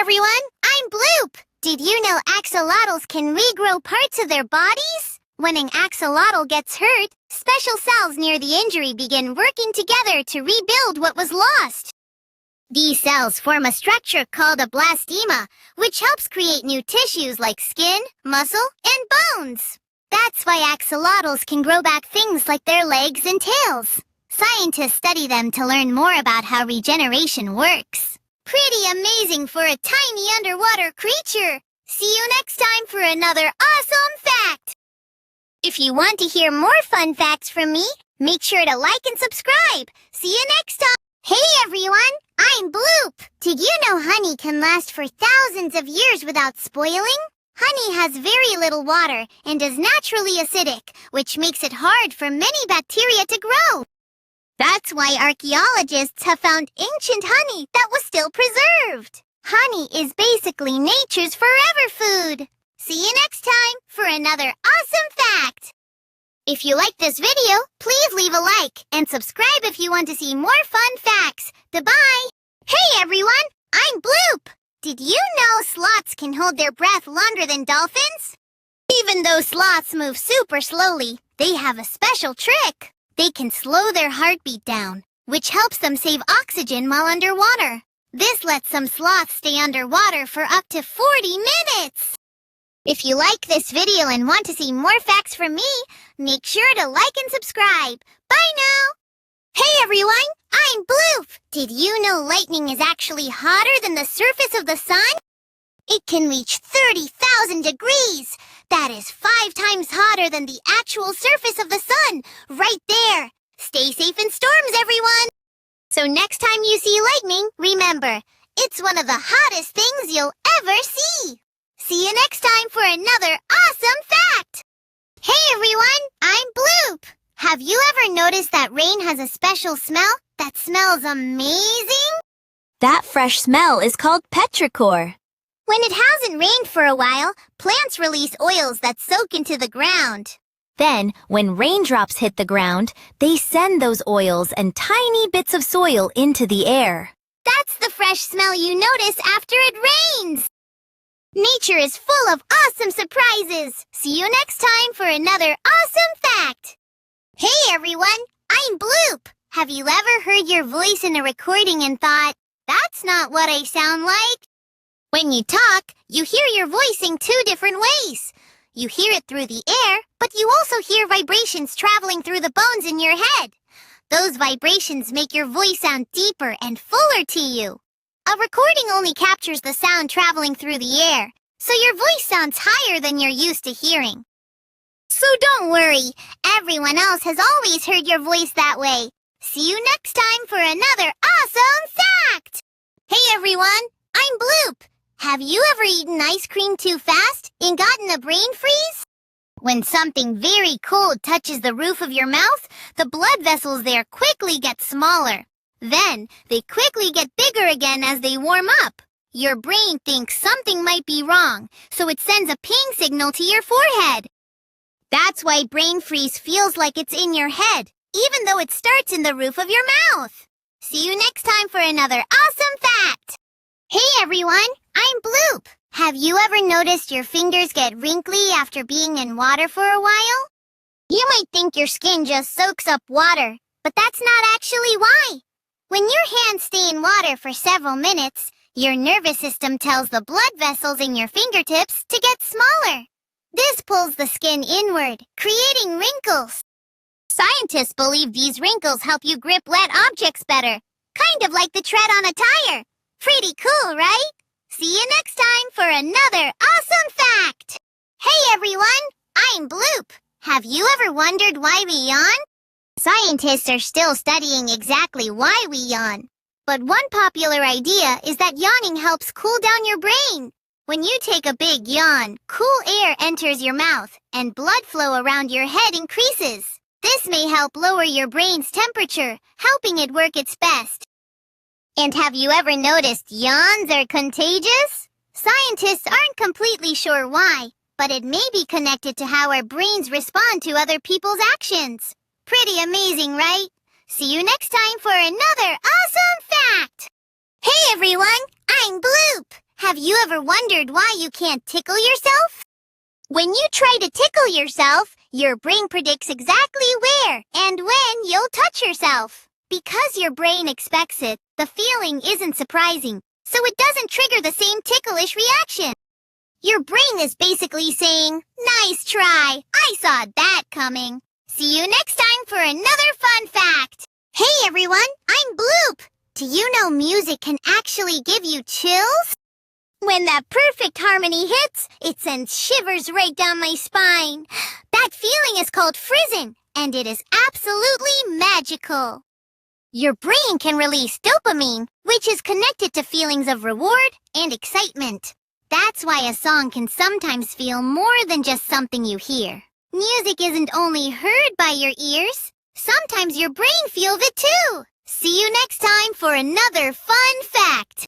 everyone, I'm Bloop! Did you know axolotls can regrow parts of their bodies? When an axolotl gets hurt, special cells near the injury begin working together to rebuild what was lost. These cells form a structure called a blastema, which helps create new tissues like skin, muscle, and bones. That's why axolotls can grow back things like their legs and tails. Scientists study them to learn more about how regeneration works. Pretty amazing for a tiny underwater creature. See you next time for another awesome fact. If you want to hear more fun facts from me, make sure to like and subscribe. See you next time. Hey everyone, I'm Bloop. Did you know honey can last for thousands of years without spoiling? Honey has very little water and is naturally acidic, which makes it hard for many bacteria to grow. That's why archaeologists have found ancient honey that was still preserved. Honey is basically nature's forever food. See you next time for another awesome fact. If you like this video, please leave a like and subscribe if you want to see more fun facts. Goodbye. Hey everyone, I'm Bloop. Did you know sloths can hold their breath longer than dolphins? Even though sloths move super slowly, they have a special trick. They can slow their heartbeat down, which helps them save oxygen while underwater. This lets some sloths stay underwater for up to 40 minutes. If you like this video and want to see more facts from me, make sure to like and subscribe. Bye now! Hey everyone, I'm Bloop! Did you know lightning is actually hotter than the surface of the sun? It can reach 30,000 degrees. That is 5 times hotter than the actual surface of the sun, right there. Stay safe in storms, everyone! So next time you see lightning, remember, it's one of the hottest things you'll ever see. See you next time for another awesome fact! Hey everyone, I'm Bloop! Have you ever noticed that rain has a special smell that smells amazing? That fresh smell is called petrichor. When it hasn't rained for a while, plants release oils that soak into the ground. Then, when raindrops hit the ground, they send those oils and tiny bits of soil into the air. That's the fresh smell you notice after it rains. Nature is full of awesome surprises. See you next time for another awesome fact. Hey everyone, I'm Bloop. Have you ever heard your voice in a recording and thought, that's not what I sound like? When you talk, you hear your voice in 2 different ways. You hear it through the air, but you also hear vibrations traveling through the bones in your head. Those vibrations make your voice sound deeper and fuller to you. A recording only captures the sound traveling through the air, so your voice sounds higher than you're used to hearing. So don't worry, everyone else has always heard your voice that way. See you next time for another awesome fact! Hey everyone, I'm Bloop. Have you ever eaten ice cream too fast and gotten a brain freeze? When something very cold touches the roof of your mouth, the blood vessels there quickly get smaller. Then, they quickly get bigger again as they warm up. Your brain thinks something might be wrong, so it sends a ping signal to your forehead. That's why brain freeze feels like it's in your head, even though it starts in the roof of your mouth. See you next time for another awesome fact! Hey everyone, I'm Bloop. Have you ever noticed your fingers get wrinkly after being in water for a while? You might think your skin just soaks up water, but that's not actually why. When your hands stay in water for several minutes, your nervous system tells the blood vessels in your fingertips to get smaller. This pulls the skin inward, creating wrinkles. Scientists believe these wrinkles help you grip wet objects better, kind of like the tread on a tire. Pretty cool, right? See you next time for another awesome fact! Hey everyone, I'm Bloop. Have you ever wondered why we yawn? Scientists are still studying exactly why we yawn. But one popular idea is that yawning helps cool down your brain. When you take a big yawn, cool air enters your mouth and blood flow around your head increases. This may help lower your brain's temperature, helping it work its best. And have you ever noticed yawns are contagious? Scientists aren't completely sure why, but it may be connected to how our brains respond to other people's actions. Pretty amazing, right? See you next time for another awesome fact! Hey everyone, I'm Bloop! Have you ever wondered why you can't tickle yourself? When you try to tickle yourself, your brain predicts exactly where and when you'll touch yourself. Because your brain expects it, the feeling isn't surprising, so it doesn't trigger the same ticklish reaction. Your brain is basically saying, "Nice try, I saw that coming." See you next time for another fun fact. Hey everyone, I'm Bloop. Do you know music can actually give you chills? When that perfect harmony hits, it sends shivers right down my spine. That feeling is called frizzin', and it is absolutely magical. Your brain can release dopamine, which is connected to feelings of reward and excitement. That's why a song can sometimes feel more than just something you hear. Music isn't only heard by your ears, sometimes your brain feels it too. See you next time for another fun fact.